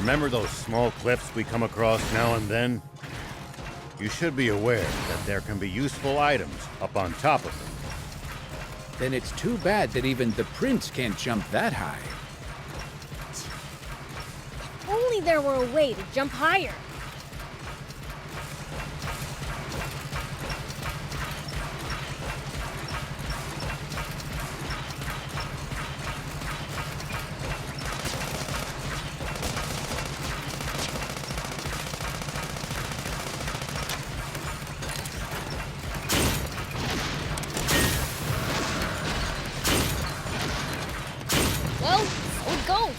Remember those small cliffs we come across now and then? You should be aware that there can be useful items up on top of them. Then it's too bad that even the prince can't jump that high. If only there were a way to jump higher. Well, so it goes.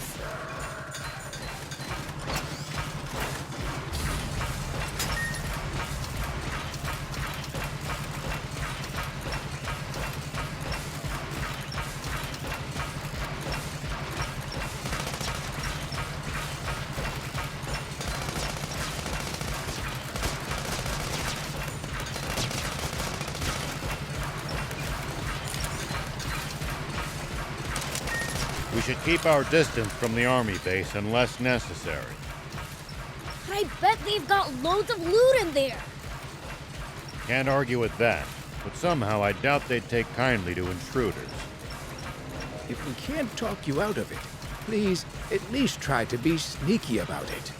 We should keep our distance from the army base unless necessary. But I bet they've got loads of loot in there. Can't argue with that, but somehow I doubt they'd take kindly to intruders. If we can't talk you out of it, please at least try to be sneaky about it.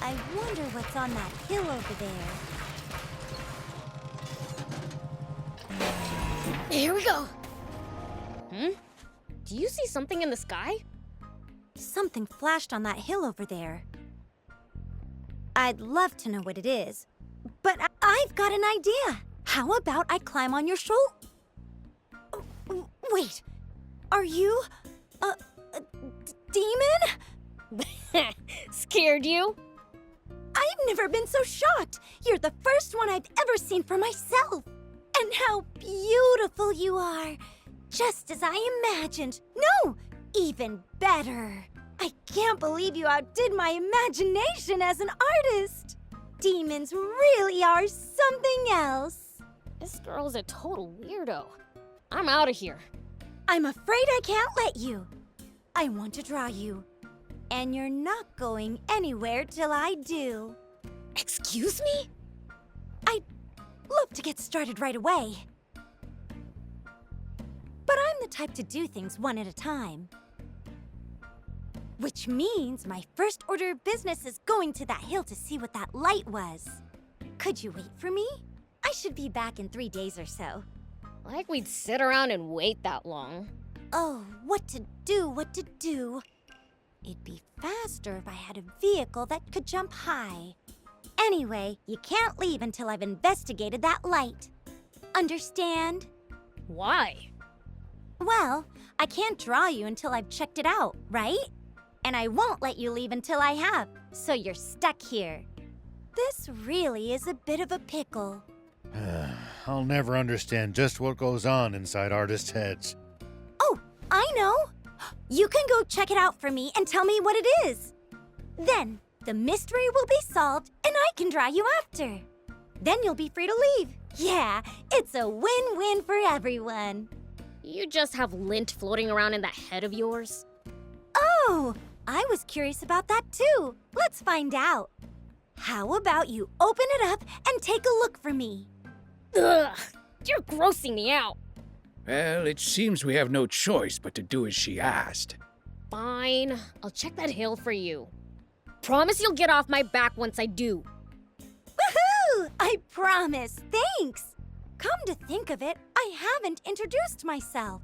I wonder what's on that hill over there. Here we go. Do you see something in the sky? Something flashed on that hill over there. I'd love to know what it is, but I've got an idea. How about I climb on your shoulder? Wait, are you a demon? Scared you? I've never been so shocked. You're the first one I've ever seen for myself. And how beautiful you are. Just as I imagined. No, even better. I can't believe you outdid my imagination as an artist. Demons really are something else. This girl's a total weirdo. I'm out of here. I'm afraid I can't let you. I want to draw you. And you're not going anywhere till I do. Excuse me? I'd love to get started right away. But I'm the type to do things one at a time. Which means my first order of business is going to that hill to see what that light was. Could you wait for me? I should be back in 3 days or so. Like we'd sit around and wait that long. Oh, what to do. It'd be faster if I had a vehicle that could jump high. Anyway, you can't leave until I've investigated that light. Understand? Why? Well, I can't draw you until I've checked it out, right? And I won't let you leave until I have, so you're stuck here. This really is a bit of a pickle. I'll never understand just what goes on inside artists' heads. Oh, I know! You can go check it out for me and tell me what it is. Then, the mystery will be solved and I can draw you after. Then you'll be free to leave. Yeah, it's a win-win for everyone. You just have lint floating around in that head of yours? Oh, I was curious about that too. Let's find out. How about you open it up and take a look for me? Ugh, you're grossing me out. Well, it seems we have no choice but to do as she asked. Fine, I'll check that hill for you. Promise you'll get off my back once I do. Woohoo! I promise. Thanks. Come to think of it, I haven't introduced myself.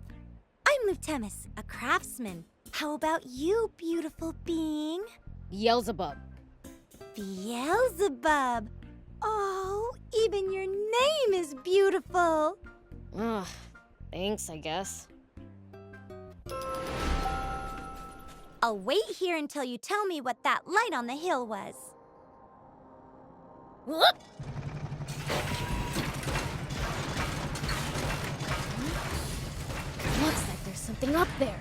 I'm Lutemis, a craftsman. How about you, beautiful being? Beelzebub. Beelzebub. Oh, even your name is beautiful. Ugh, thanks, I guess. I'll wait here until you tell me what that light on the hill was. Whoop! Looks like there's some something up there.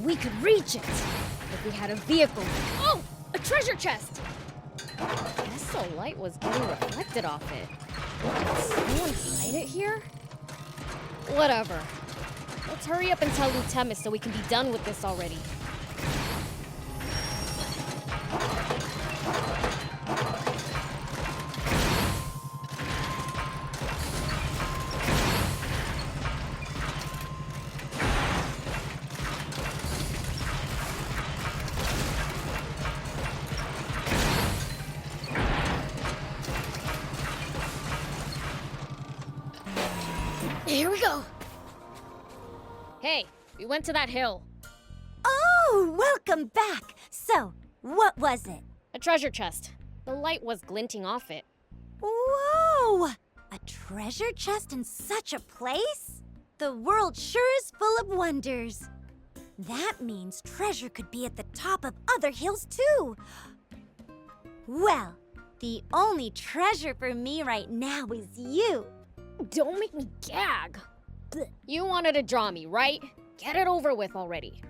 We could reach it if we had a vehicle. Oh! A treasure chest! Guess the light was getting reflected off it. Did someone hide it here? Whatever. Let's hurry up and tell Lieutenant so we can be done with this already. Here we go. Hey, we went to that hill. Oh, welcome back. So, what was it? A treasure chest. The light was glinting off it. Whoa! A treasure chest in such a place? The world sure is full of wonders. That means treasure could be at the top of other hills too. Well, the only treasure for me right now is you. Don't make me gag. You wanted to draw me, right? Get it over with already.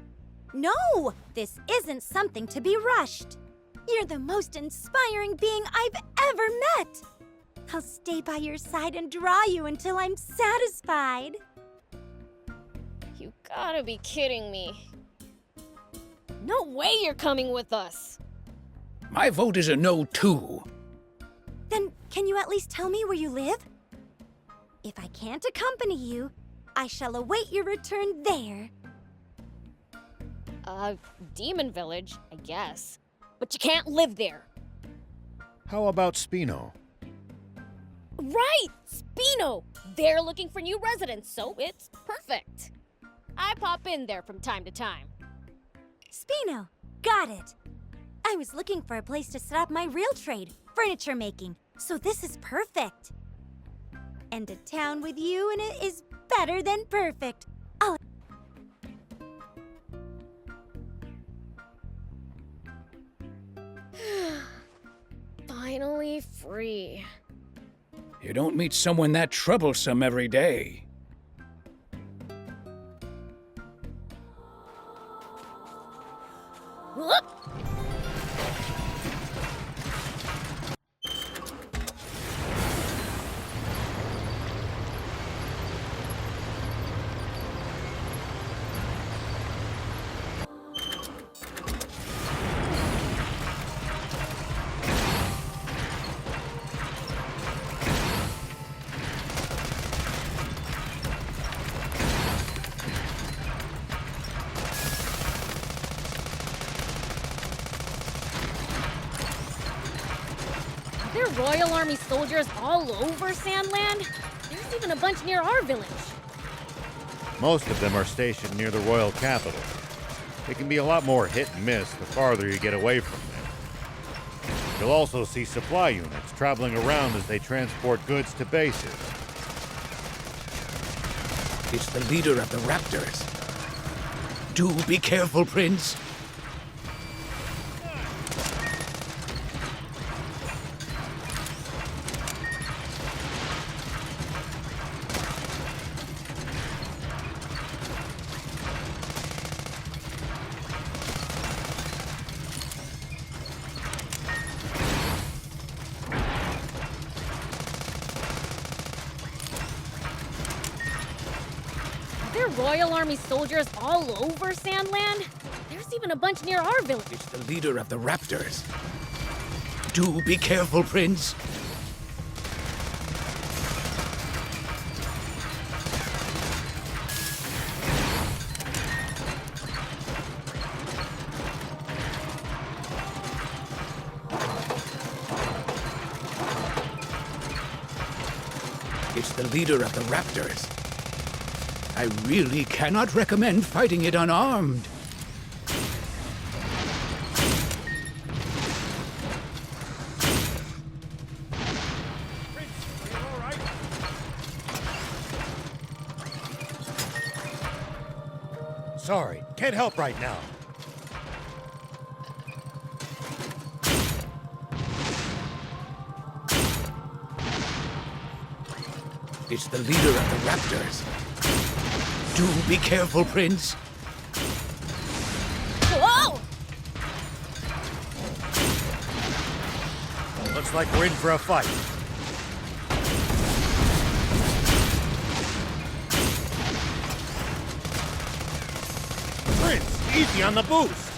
No, this isn't something to be rushed. You're the most inspiring being I've ever met. I'll stay by your side and draw you until I'm satisfied. You gotta be kidding me. No way you're coming with us. My vote is a no, too. Then can you at least tell me where you live? If I can't accompany you, I shall await your return there. Demon Village, I guess. But you can't live there. How about Spino? Right! Spino! They're looking for new residents, so it's perfect. I pop in there from time to time. Spino, got it. I was looking for a place to set up my real trade, furniture making, so this is perfect. And a town with you in it is better than perfect. I'll... Finally free. You don't meet someone that troublesome every day. Whoop! There are Royal Army soldiers all over Sandland. There's even a bunch near our village. Most of them are stationed near the royal capital. It can be a lot more hit and miss the farther you get away from there. You'll also see supply units traveling around as they transport goods to bases. It's the leader of the Raptors. Do be careful, Prince. There are Royal Army soldiers all over Sandland. There's even a bunch near our village. It's the leader of the Raptors. Do be careful, Prince. It's the leader of the Raptors. I really cannot recommend fighting it unarmed. Sorry, can't help right now. It's the leader of the Raptors. Do be careful, Prince. Whoa! Looks like we're in for a fight. Prince, easy on the boost.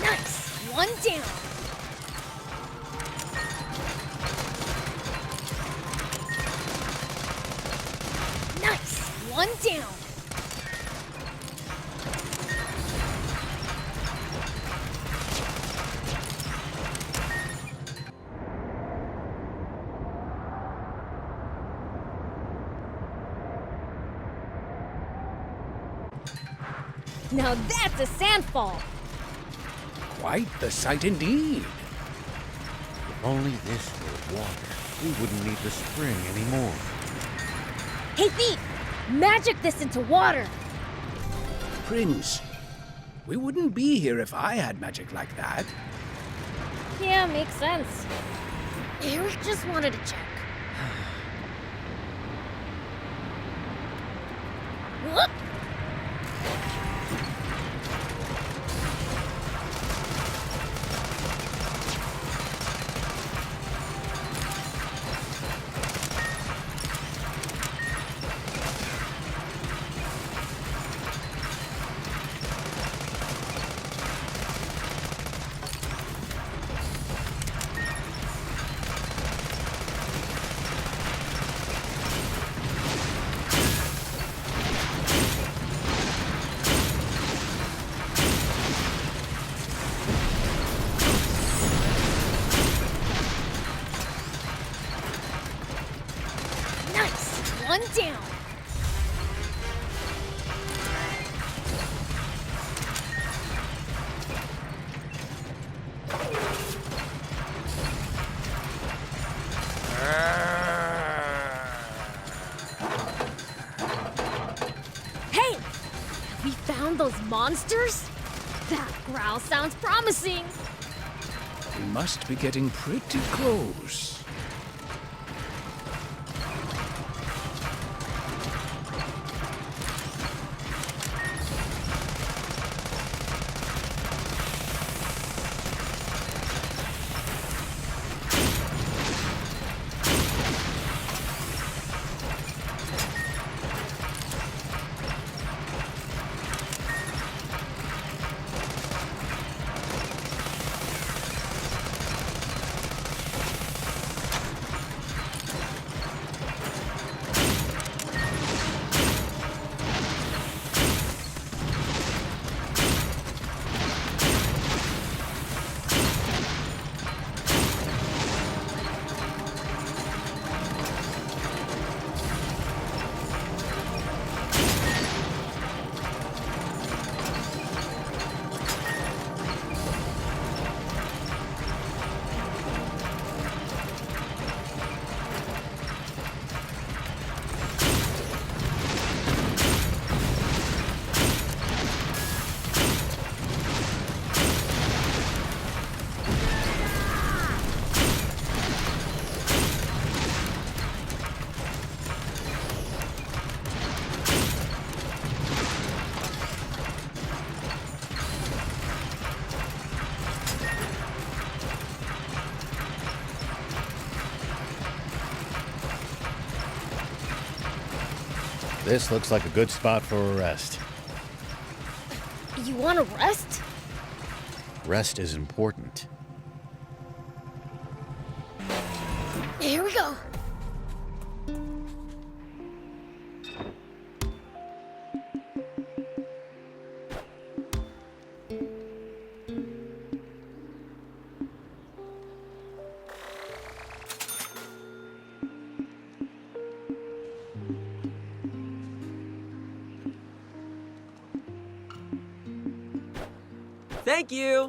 Nice! One down. Nice! One down. Now that's a sandfall. Quite the sight indeed. If only this were water, we wouldn't need the spring anymore. Hey, Thief! Magic this into water! Prince, we wouldn't be here if I had magic like that. Yeah, makes sense. Eric just wanted to check. Whoop! Nice! One down. Hey! Have we found those monsters? That growl sounds promising. We must be getting pretty close. This looks like a good spot for a rest. You want to rest? Rest is important. Here we go. Thank you!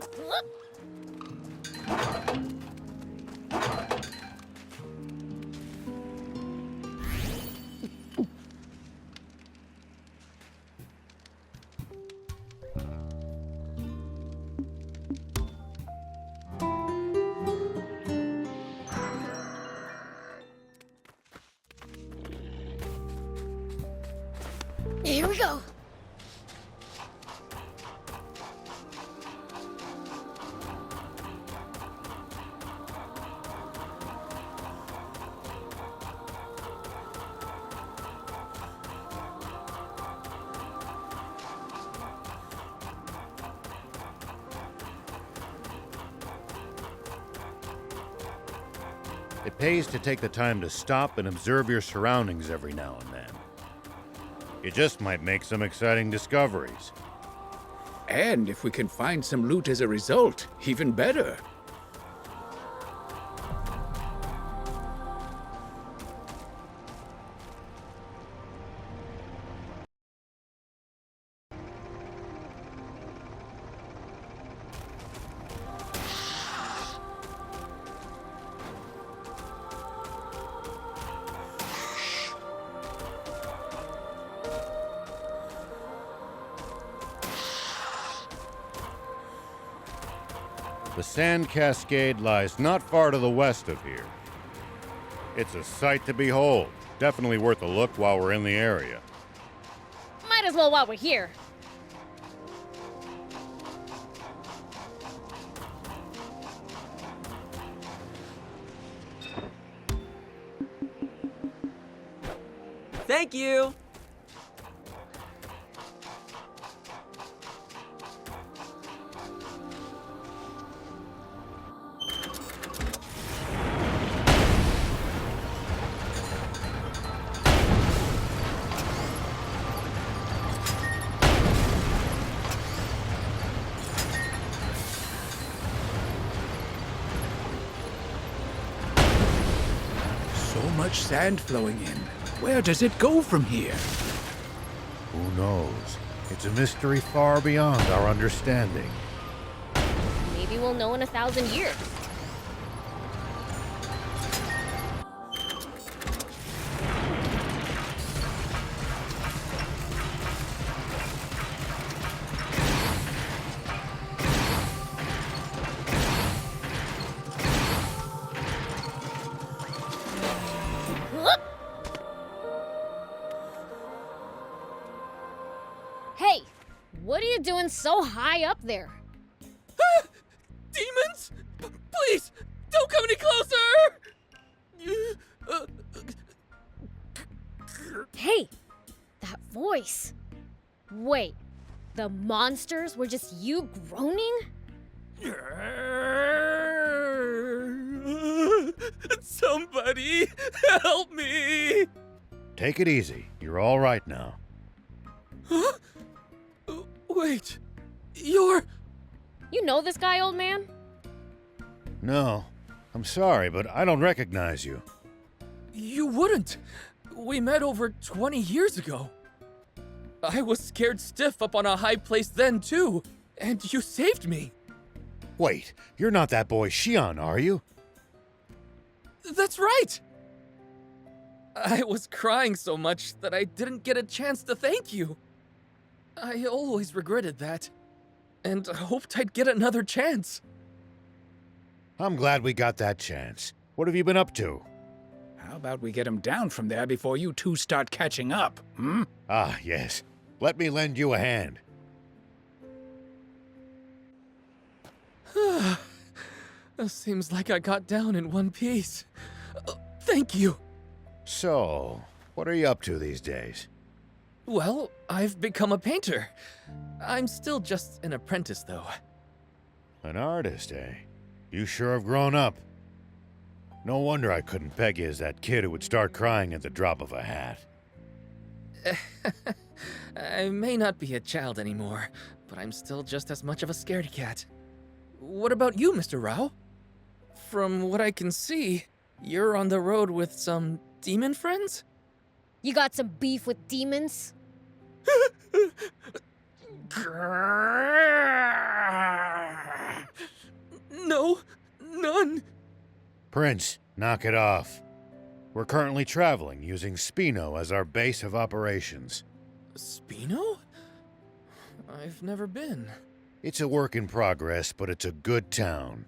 Here we go. It pays to take the time to stop and observe your surroundings every now and then. You just might make some exciting discoveries. And if we can find some loot as a result, even better. The Sand Cascade lies not far to the west of here. It's a sight to behold. Definitely worth a look while we're in the area. Might as well while we're here. Thank you! So much sand flowing in. Where does it go from here? Who knows? It's a mystery far beyond our understanding. Maybe we'll know in 1,000 years. Hey, what are you doing so high up there? Demons? Please, don't come any closer! Hey, that voice. Wait, the monsters were just you groaning? Somebody, help me! Take it easy. You're all right now. Huh? Wait, you're... You know this guy, old man? No, I'm sorry, but I don't recognize you. You wouldn't. We met over 20 years ago. I was scared stiff up on a high place then, too. And you saved me. Wait, you're not that boy Xion, are you? That's right! I was crying so much that I didn't get a chance to thank you. I always regretted that, and hoped I'd get another chance. I'm glad we got that chance. What have you been up to? How about we get him down from there before you two start catching up, hmm? Ah, yes. Let me lend you a hand. Seems like I got down in one piece. Thank you. So, what are you up to these days? Well, I've become a painter. I'm still just an apprentice, though. An artist, eh? You sure have grown up. No wonder I couldn't peg you as that kid who would start crying at the drop of a hat. I may not be a child anymore, but I'm still just as much of a scaredy cat. What about you, Mr. Rao? From what I can see, you're on the road with some demon friends? You got some beef with demons? No, none. Prince, knock it off. We're currently traveling using Spino as our base of operations. Spino? I've never been. It's a work in progress, but it's a good town.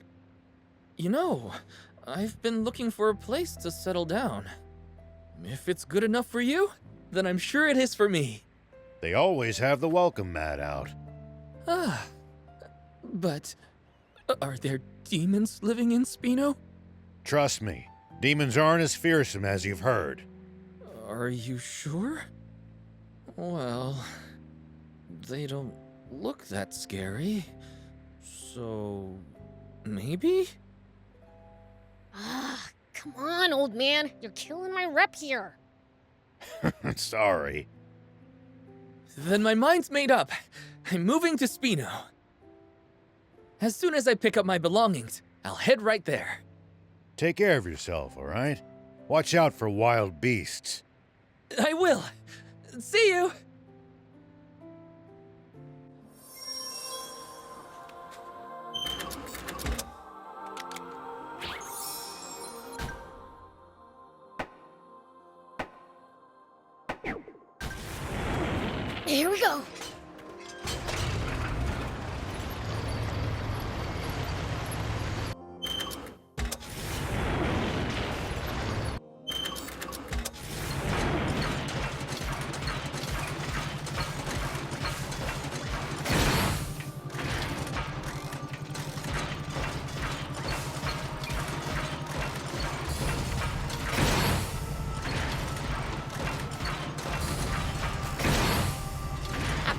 You know, I've been looking for a place to settle down. If it's good enough for you, then I'm sure it is for me. They always have the welcome mat out. Ah, but are there demons living in Spino? Trust me, demons aren't as fearsome as you've heard. Are you sure? Well, they don't look that scary. So, maybe? Ah, come on, old man. You're killing my rep here. Sorry. Then my mind's made up. I'm moving to Spino. As soon as I pick up my belongings, I'll head right there. Take care of yourself, all right? Watch out for wild beasts. I will. See you. Here we go.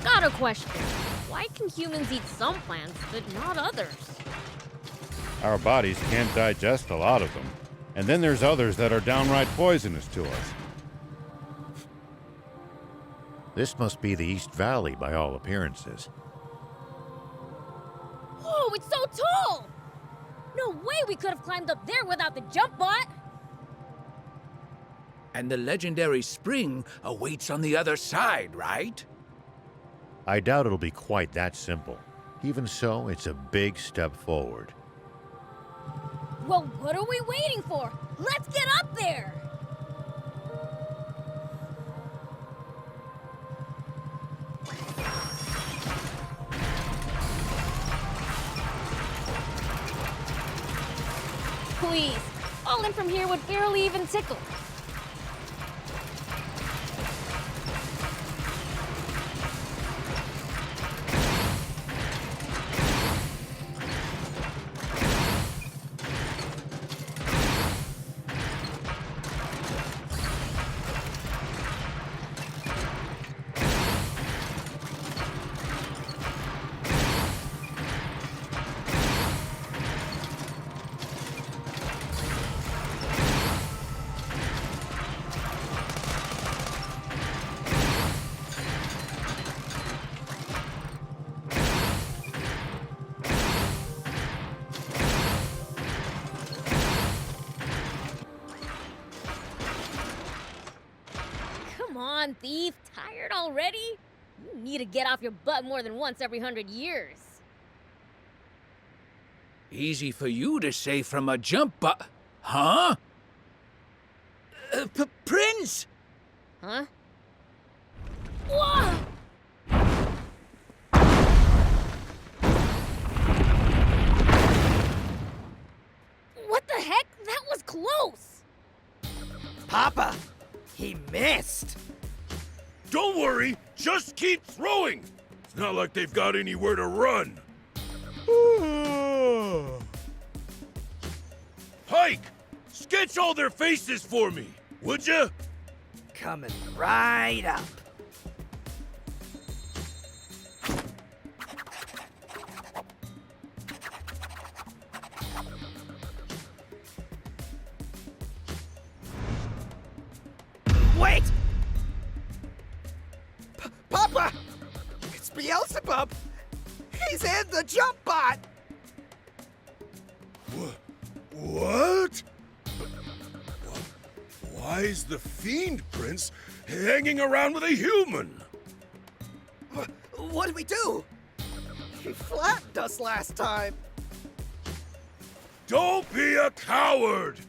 Got a question. Why can humans eat some plants, but not others? Our bodies can't digest a lot of them. And then there's others that are downright poisonous to us. This must be the East Valley by all appearances. Whoa, it's so tall! No way we could have climbed up there without the jump bot! And the legendary spring awaits on the other side, right? I doubt it'll be quite that simple. Even so, it's a big step forward. Well, what are we waiting for? Let's get up there! Please, falling from here would barely even tickle. Come on, thief. Tired already? You need to get off your butt more than once every 100 years. Easy for you to say from a jump Huh? Prince! Huh? Whoa! What the heck? That was close! Papa, he missed. Don't worry, just keep throwing. It's not like they've got anywhere to run. Pike, sketch all their faces for me, would ya? Coming right up. What? It's Beelzebub! He's in the jump bot! What? Why is the Fiend Prince hanging around with a human? What do we do? He flattened us last time. Don't be a coward!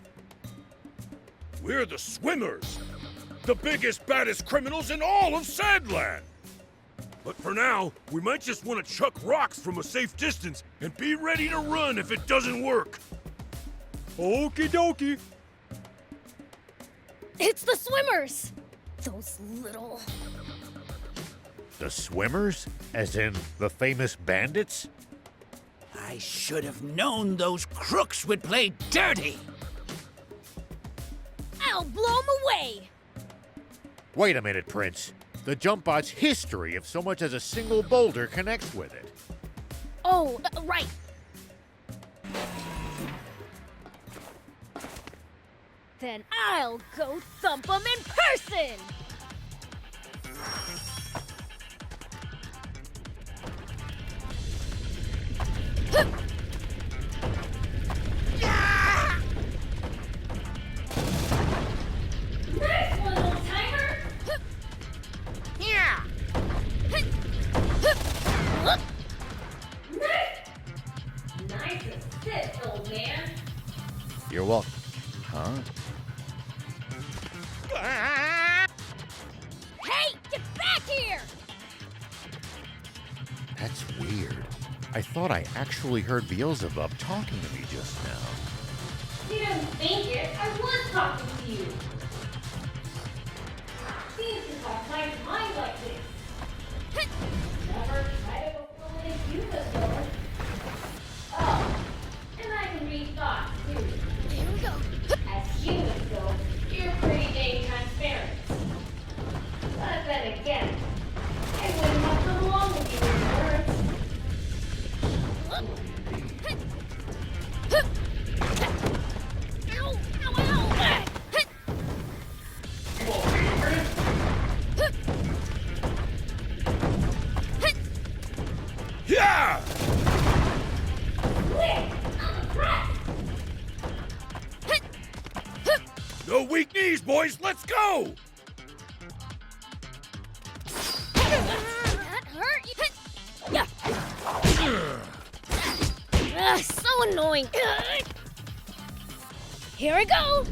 We're the Swimmers, the biggest, baddest criminals in all of Sandland. But for now, we might just want to chuck rocks from a safe distance and be ready to run if it doesn't work. Okie dokie. It's the swimmers! Those little... The Swimmers? As in the famous bandits? I should have known those crooks would play dirty. I'll blow 'em away! Wait a minute, Prince. The jump bot's history of so much as a single boulder connects with it. Oh, right. Then I'll go thump 'em in person! Nice one, old timer! Yeah! Nice assist, old man. You're welcome. Huh? Hey, get back here! That's weird. I thought I actually heard Beelzebub talking to me just now. You didn't think it. I was talking to you. Seems to have my mind like this. Never try to go fully in you before. Oh, and I can read thoughts too. Here we go. As humans go, you're pretty dang transparent. But then again, I wouldn't have come along with you in words. Ow! Ow! Ow! Yeah! Quick! I'm impressed! No weak knees, boys. Let's go! That hurt you? Yeah. So annoying. Here I go.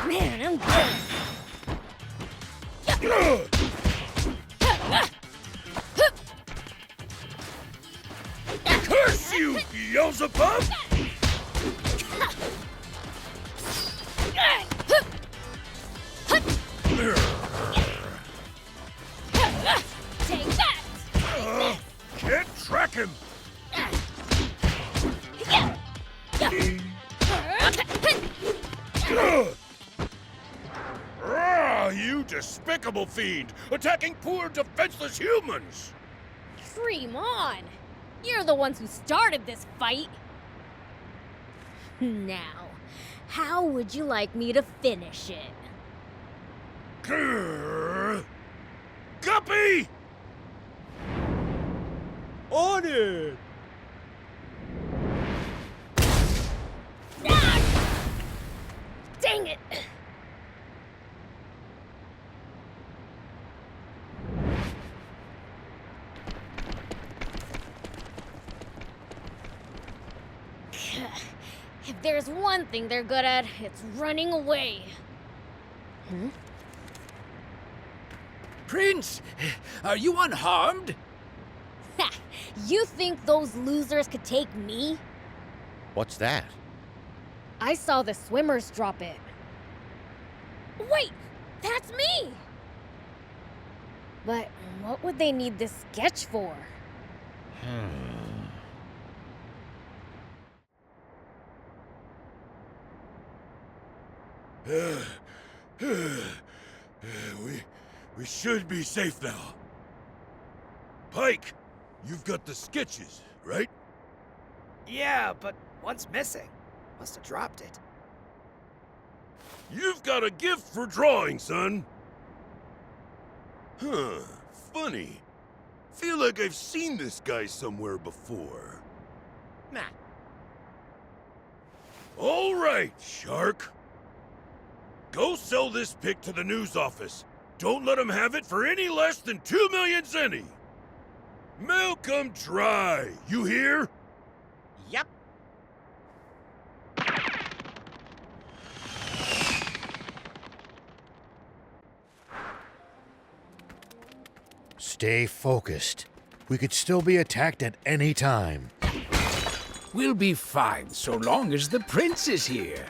Man, I'm good. Curse you, Beelzebub! Take that. Can't track him! You despicable fiend! Attacking poor, defenseless humans! Dream on. You're the ones who started this fight. Now, how would you like me to finish it? Grrr. Guppy! On it! Ah! Dang it! If there's one thing they're good at, it's running away. Prince, are you unharmed? Ha! You think those losers could take me? What's that? I saw the swimmers drop it. Wait! That's me! But what would they need this sketch for? We should be safe now. Pike, you've got the sketches, right? Yeah, but one's missing. Must have dropped it. You've got a gift for drawing, son. Huh, funny. Feel like I've seen this guy somewhere before. Nah. All right, Shark. Go sell this pic to the news office. Don't let them have it for any less than 2 million zenny. Malcolm Dry, you hear? Yep. Stay focused. We could still be attacked at any time. We'll be fine so long as the prince is here.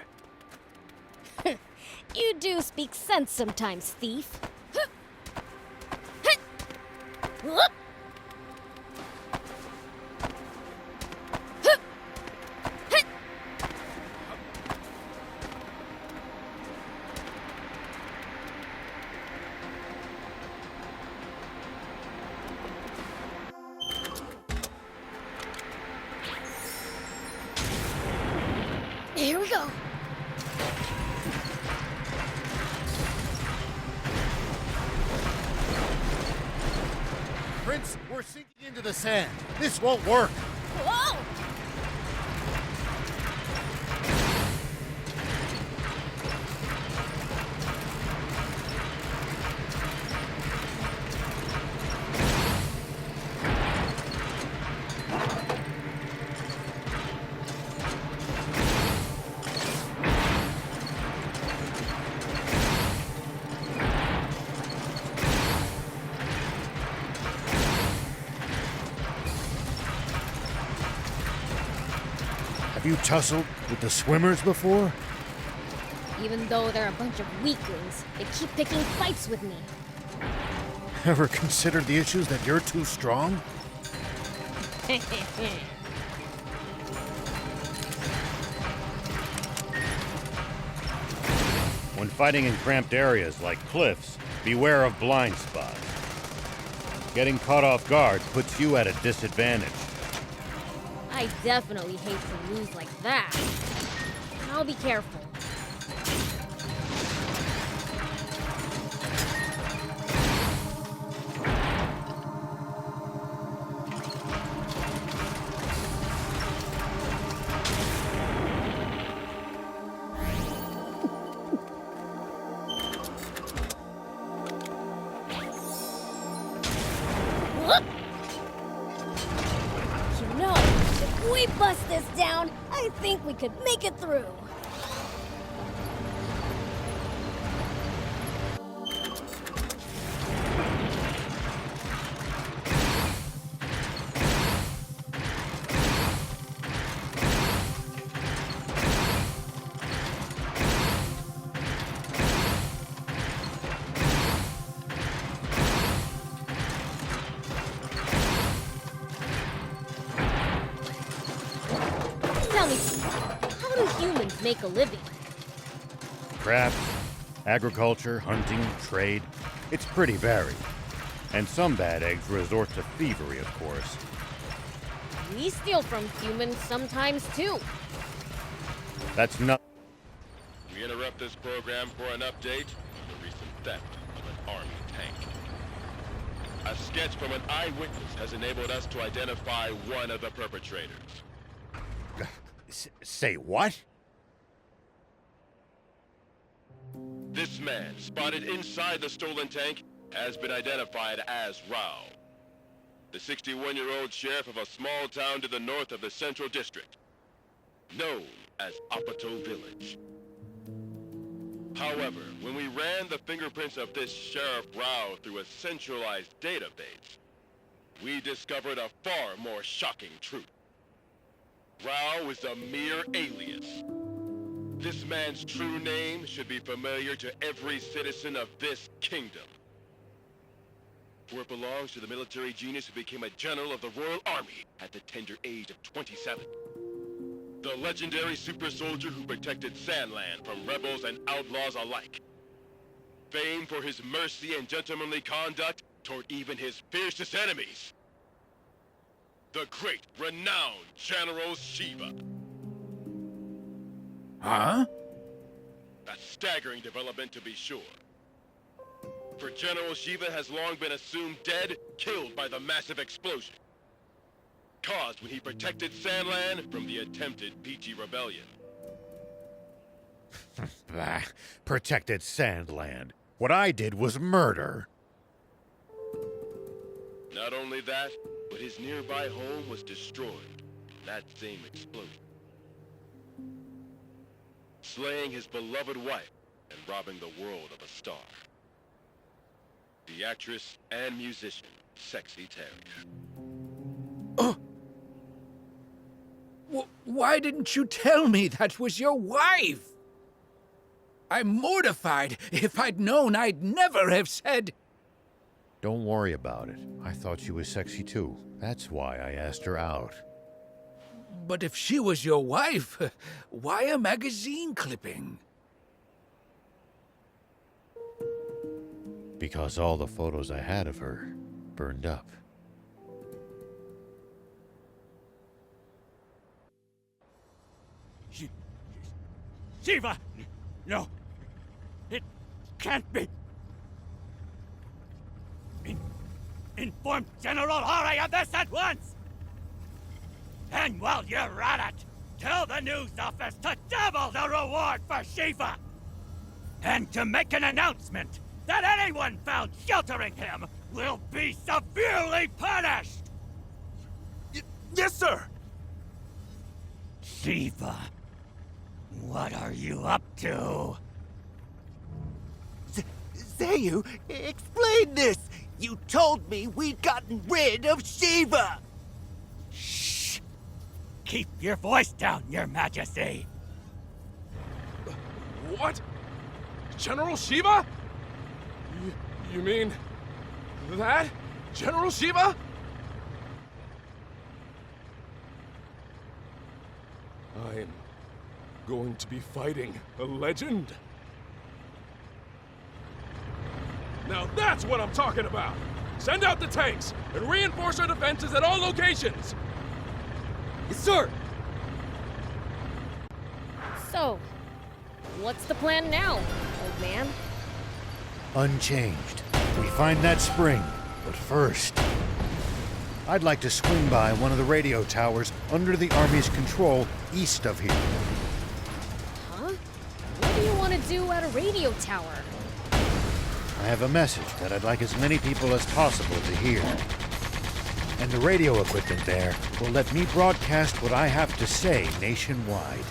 You do speak sense sometimes, thief. Here we go. Prince, we're sinking into the sand. This won't work. Whoa! Have you tussled with the swimmers before? Even though they're a bunch of weaklings, they keep picking fights with me. Ever considered the issues that you're too strong? When fighting in cramped areas like cliffs, beware of blind spots. Getting caught off guard puts you at a disadvantage. I definitely hate to lose like that. I'll be careful. You know, if we bust this down, I think we could make it through. Tell me, how do humans make a living? Crafts, agriculture, hunting, trade. It's pretty varied. And some bad eggs resort to thievery, of course. We steal from humans sometimes too. That's not. We interrupt this program for an update on the recent theft of an army tank. A sketch from an eyewitness has enabled us to identify one of the perpetrators. Say what? This man, spotted inside the stolen tank, has been identified as Rao, the 61-year-old sheriff of a small town to the north of the Central District, known as Apato Village. However, when we ran the fingerprints of this Sheriff Rao through a centralized database, we discovered a far more shocking truth. Rao is a mere alias. This man's true name should be familiar to every citizen of this kingdom. For it belongs to the military genius who became a general of the Royal Army at the tender age of 27. The legendary super soldier who protected Sandland from rebels and outlaws alike. Famed for his mercy and gentlemanly conduct toward even his fiercest enemies. The great, renowned General Shiva. Huh? A staggering development to be sure. for General Shiva has long been assumed dead, killed by the massive explosion caused when he protected Sandland from the attempted Peachy Rebellion. Bah, protected Sandland. What I did was murder. Not only that, but his nearby home was destroyed in that same explosion, slaying his beloved wife and robbing the world of a star. The actress and musician, Sexy Terry. Why didn't you tell me that was your wife? I'm mortified. If I'd known, I'd never have said... Don't worry about it. I thought she was sexy too. That's why I asked her out. But if she was your wife, why a magazine clipping? Because all the photos I had of her burned up. Shiva! No. It can't be. Inform General Hari of this at once! And while you're at it, tell the news office to double the reward for Shiva! And to make an announcement that anyone found sheltering him will be severely punished! Yes, sir! Shiva, what are you up to? Zayu, explain this! You told me we'd gotten rid of Shiva! Shh! Keep your voice down, Your Majesty! What? General Shiva? You mean... that? General Shiva? I'm going to be fighting a legend. Now that's what I'm talking about! Send out the tanks and reinforce our defenses at all locations! Yes, sir! So, what's the plan now, old man? Unchanged. We find that spring. But first, I'd like to swing by one of the radio towers under the Army's control east of here. Huh? What do you want to do at a radio tower? I have a message that I'd like as many people as possible to hear. And the radio equipment there will let me broadcast what I have to say nationwide.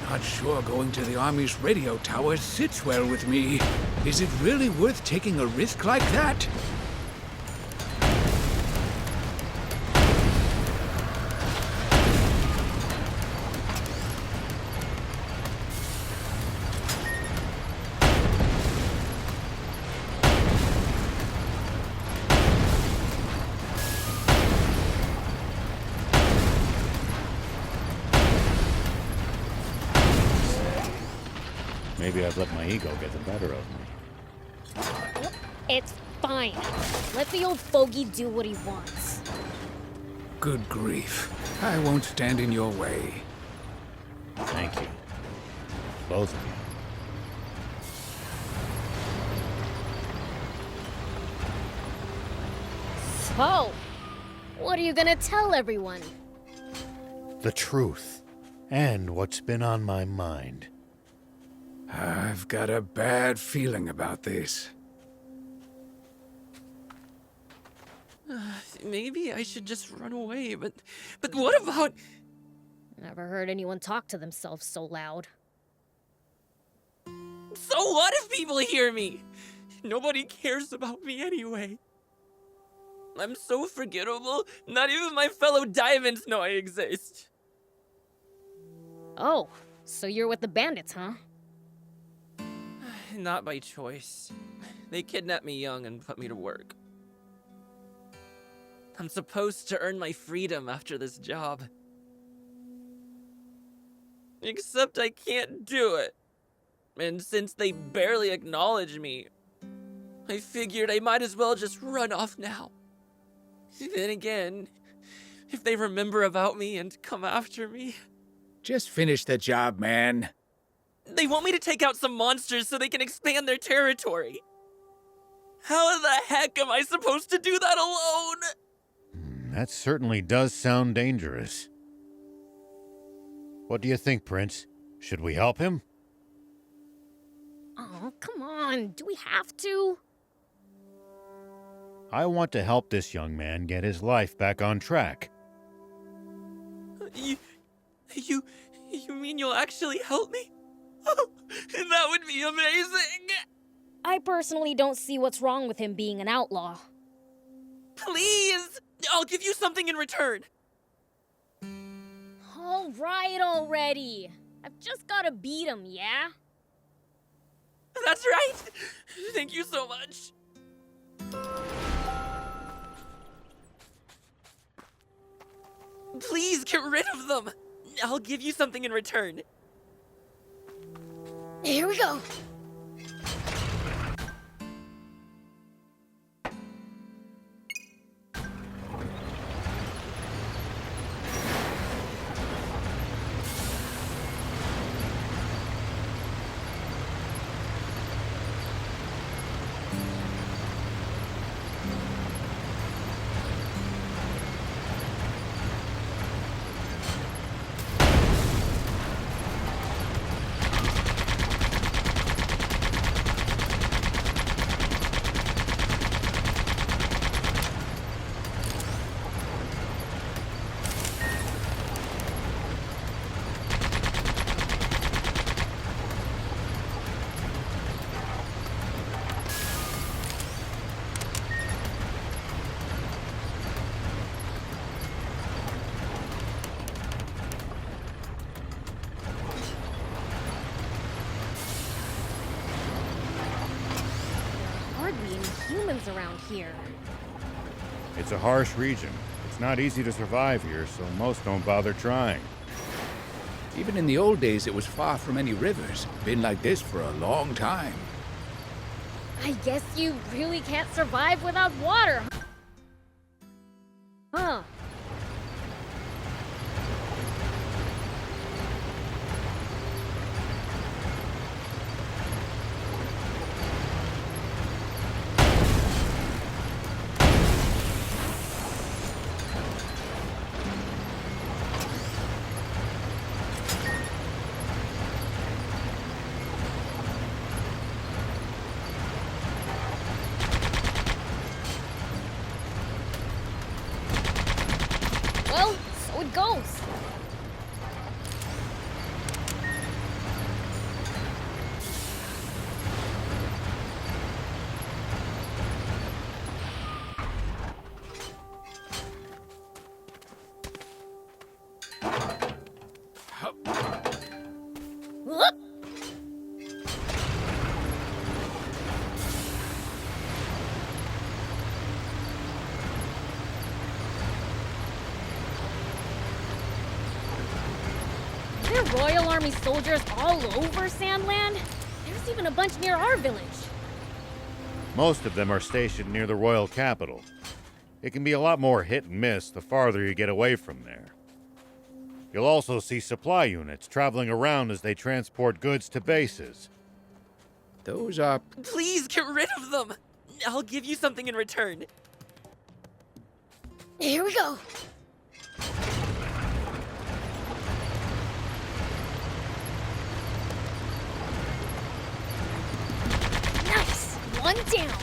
Not sure going to the Army's radio tower sits well with me. Is it really worth taking a risk like that? Maybe I've let my ego get the better of me. It's fine. Let the old fogey do what he wants. Good grief. I won't stand in your way. Thank you. Both of you. So, what are you gonna tell everyone? The truth. And what's been on my mind. I've got a bad feeling about this. Maybe I should just run away, but what about... Never heard anyone talk to themselves so loud. So what if people hear me? Nobody cares about me anyway. I'm so forgettable, not even my fellow diamonds know I exist. Oh, so you're with the bandits, huh? Not by choice. They kidnapped me young and put me to work. I'm supposed to earn my freedom after this job. Except I can't do it. And since they barely acknowledge me, I figured I might as well just run off now. Then again, if they remember about me and come after me... Just finish the job, man. They want me to take out some monsters so they can expand their territory. How the heck am I supposed to do that alone? That certainly does sound dangerous. What do you think, Prince? Should we help him? Oh, come on. Do we have to? I want to help this young man get his life back on track. You mean you'll actually help me? Oh, that would be amazing! I personally don't see what's wrong with him being an outlaw. Please! I'll give you something in return. All right already. I've just gotta beat him, yeah? That's right! Thank you so much. Please get rid of them! I'll give you something in return. Here we go. Hardly any humans around here. It's a harsh region. It's not easy to survive here, so most don't bother trying. Even in the old days, it was far from any rivers. Been like this for a long time. I guess you really can't survive without water, huh? Well, so it goes. Whoop. There are Royal Army soldiers all over Sandland? There's even a bunch near our village. Most of them are stationed near the royal capital. It can be a lot more hit and miss the farther you get away from there. You'll also see supply units traveling around as they transport goods to bases. Those are... Please get rid of them! I'll give you something in return. Here we go. Nice! One down.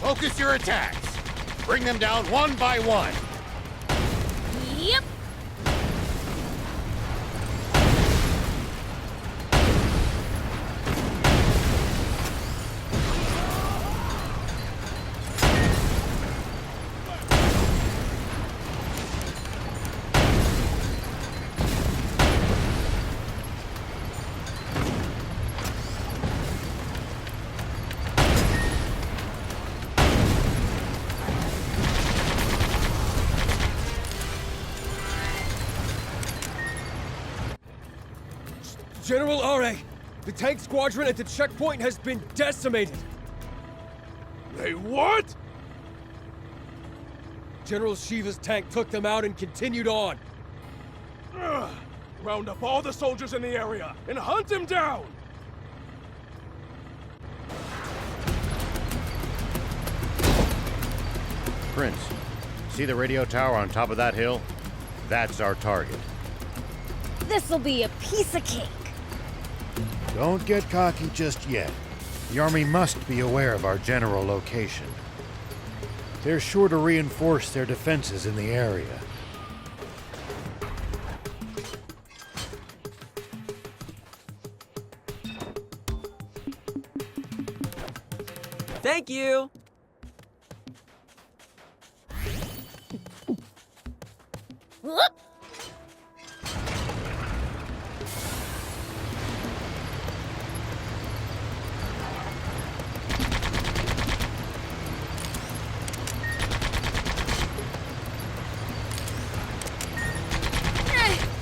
Focus your attacks. Bring them down one by one. Yep. General Are, the tank squadron at the checkpoint has been decimated. They what? General Shiva's tank took them out and continued on. Ugh. Round up all the soldiers in the area and hunt him down! Prince, see the radio tower on top of that hill? That's our target. This'll be a piece of cake. Don't get cocky just yet. The Army must be aware of our general location. They're sure to reinforce their defenses in the area. Thank you! Whoop.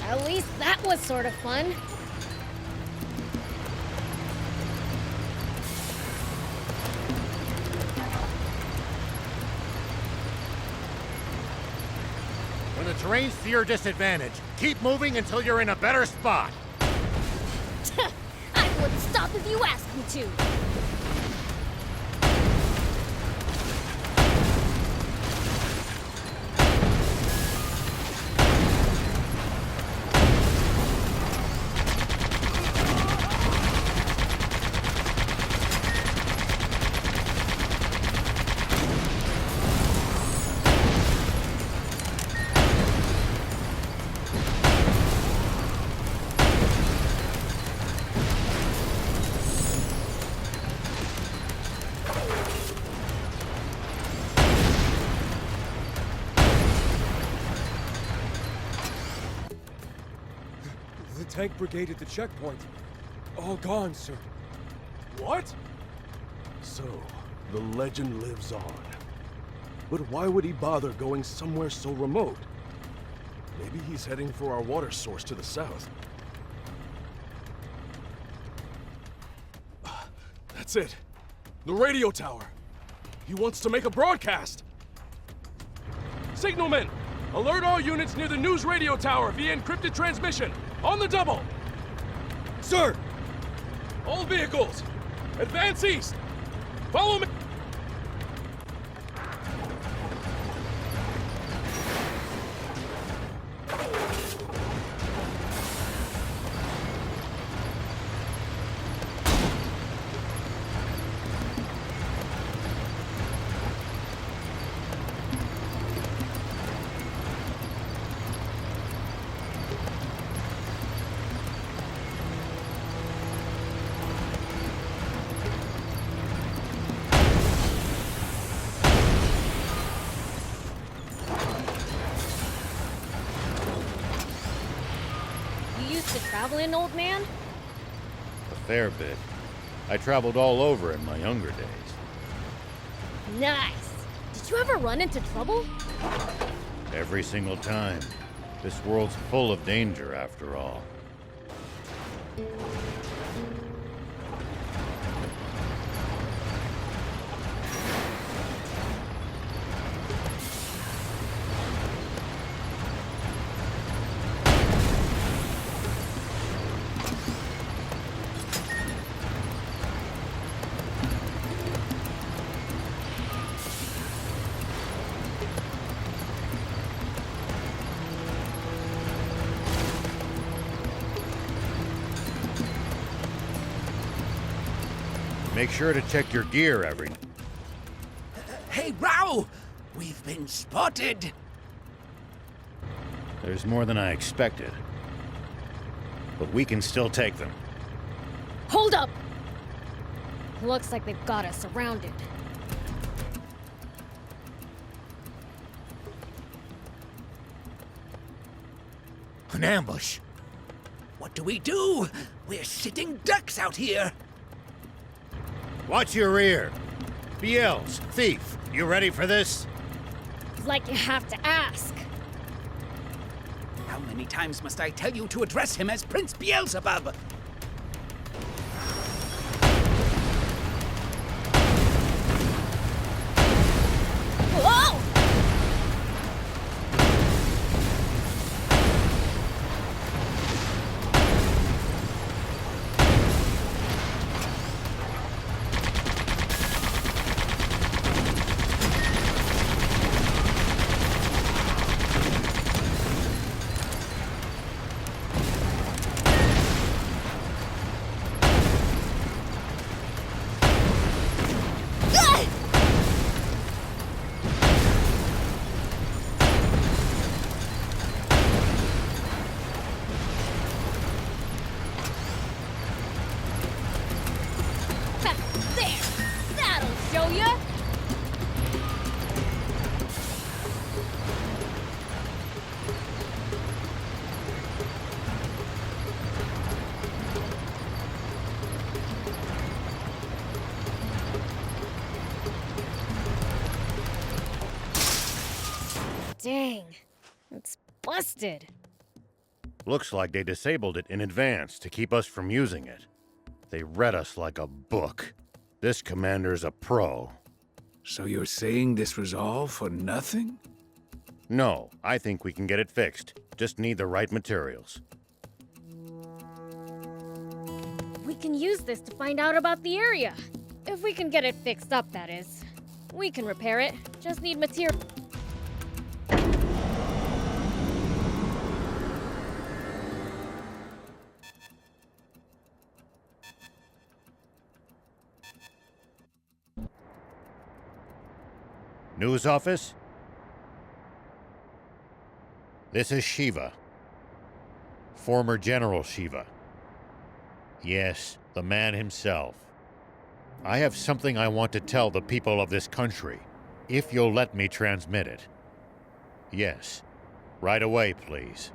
At least that was sort of fun. When the terrain's to your disadvantage, keep moving until you're in a better spot. I wouldn't stop if you asked me to. The tank brigade at the checkpoint. All gone, sir. What? So, the legend lives on. But why would he bother going somewhere so remote? Maybe he's heading for our water source to the south. That's it. The radio tower. He wants to make a broadcast. Signalman, alert all units near the news radio tower via encrypted transmission. On the double. Sir! All vehicles, advance east. Follow me. You used to travel in, old man? A fair bit. I traveled all over in my younger days. Nice. Did you ever run into trouble? Every single time. This world's full of danger, after all. Make sure to check your gear every... Hey, Rao! We've been spotted! There's more than I expected. But we can still take them. Hold up! Looks like they've got us surrounded. An ambush. What do we do? We're sitting ducks out here. Watch your rear. Biel's, thief, you ready for this? Like you have to ask. How many times must I tell you to address him as Prince Beelzebub? Whoa! There! That'll show ya! Dang, it's busted. Looks like they disabled it in advance to keep us from using it. They read us like a book. This commander's a pro. So you're saying this was all for nothing? No, I think we can get it fixed. Just need the right materials. We can use this to find out about the area. If we can get it fixed up, that is. We can repair it. Just need material. News office? This is Shiva. Former General Shiva. Yes, the man himself. I have something I want to tell the people of this country, if you'll let me transmit it. Yes, right away, please.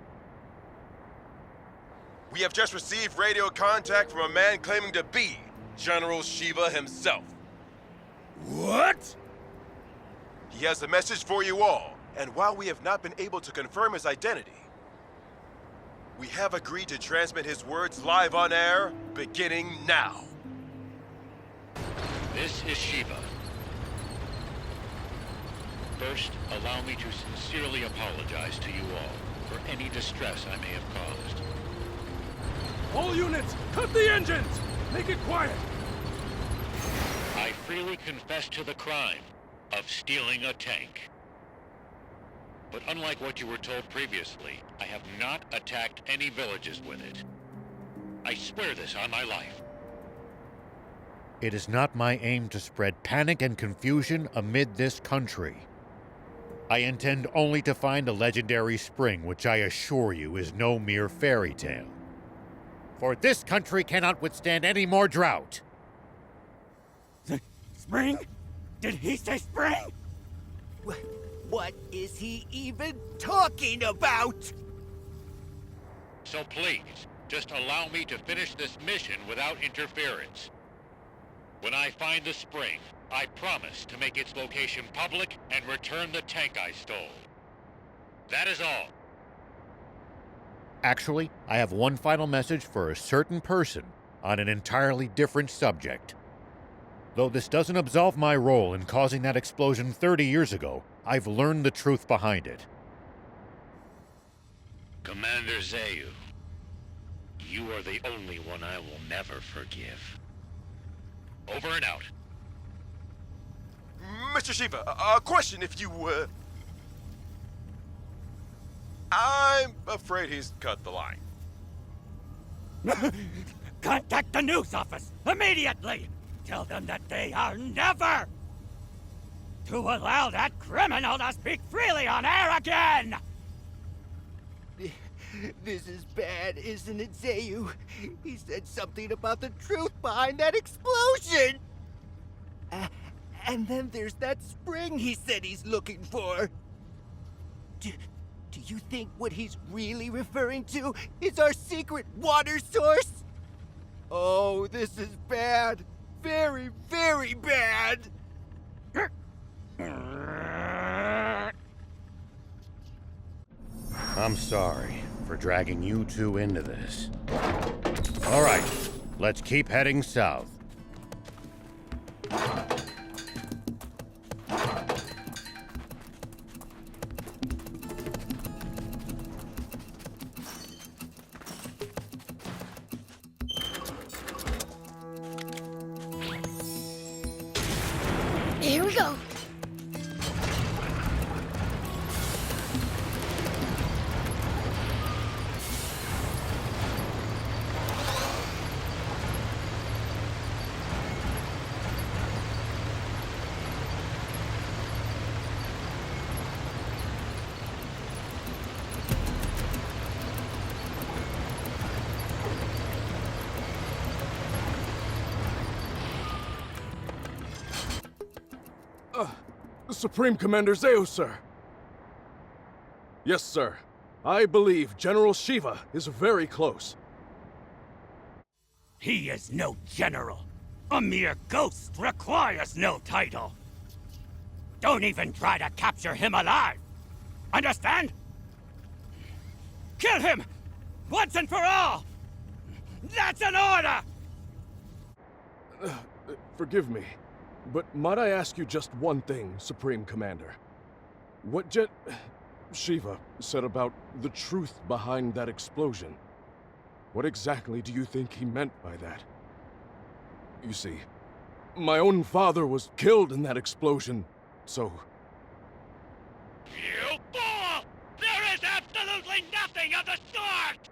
We have just received radio contact from a man claiming to be General Shiva himself. What? He has a message for you all, and while we have not been able to confirm his identity, we have agreed to transmit his words live on air, beginning now. This is Shiva. First, allow me to sincerely apologize to you all for any distress I may have caused. All units, cut the engines! Make it quiet! I freely confess to the crime of stealing a tank. But unlike what you were told previously, I have not attacked any villages with it. I swear this on my life. It is not my aim to spread panic and confusion amid this country. I intend only to find a legendary spring, which I assure you is no mere fairy tale. For this country cannot withstand any more drought. Spring? Did he say spring? What is he even talking about? So please, just allow me to finish this mission without interference. When I find the spring, I promise to make its location public and return the tank I stole. That is all. Actually, I have one final message for a certain person on an entirely different subject. Though this doesn't absolve my role in causing that explosion 30 years ago, I've learned the truth behind it. Commander Zayu, you are the only one I will never forgive. Over and out. Mr. Shiva, a question if you, I'm afraid he's cut the line. Contact the news office immediately! Tell them that they are never to allow that criminal to speak freely on air again! This is bad, isn't it, Zayu? He said something about the truth behind that explosion! And then there's that spring he said he's looking for. Do you think what he's really referring to is our secret water source? Oh, this is bad. Very, very bad! I'm sorry for dragging you two into this. All right, let's keep heading south. Here we go. Supreme Commander Zayu, sir. Yes, sir. I believe General Shiva is very close. He is no general. A mere ghost requires no title. Don't even try to capture him alive. Understand? Kill him! Once and for all! That's an order! Forgive me, but might I ask you just one thing, Supreme Commander? What Shiva said about the truth behind that explosion. What exactly do you think he meant by that? You see, my own father was killed in that explosion, so... You fool! There is absolutely nothing of the sort!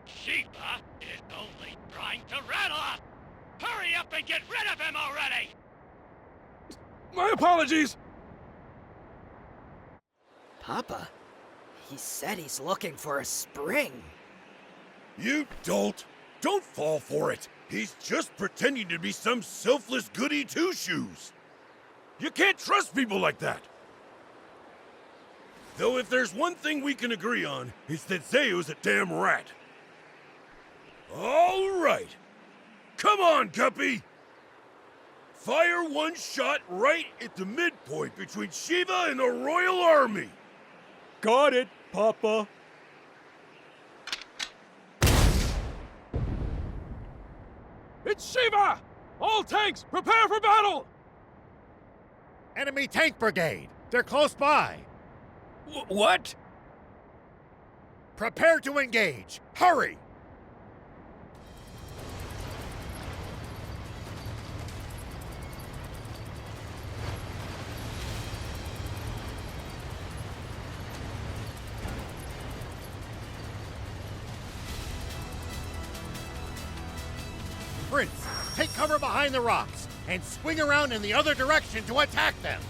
Shiva is only trying to rattle us! Hurry up and get rid of him already! My apologies! Papa, he said he's looking for a spring. You dolt! Don't fall for it! He's just pretending to be some selfless goody two-shoes! You can't trust people like that! Though if there's one thing we can agree on, it's that Zayu's a damn rat. All right! Come on, Guppy! Fire one shot right at the midpoint between Shiva and the Royal Army! Got it, Papa. It's Shiva! All tanks, prepare for battle! Enemy tank brigade! They're close by! What? Prepare to engage! Hurry! Prince, take cover behind the rocks and swing around in the other direction to attack them!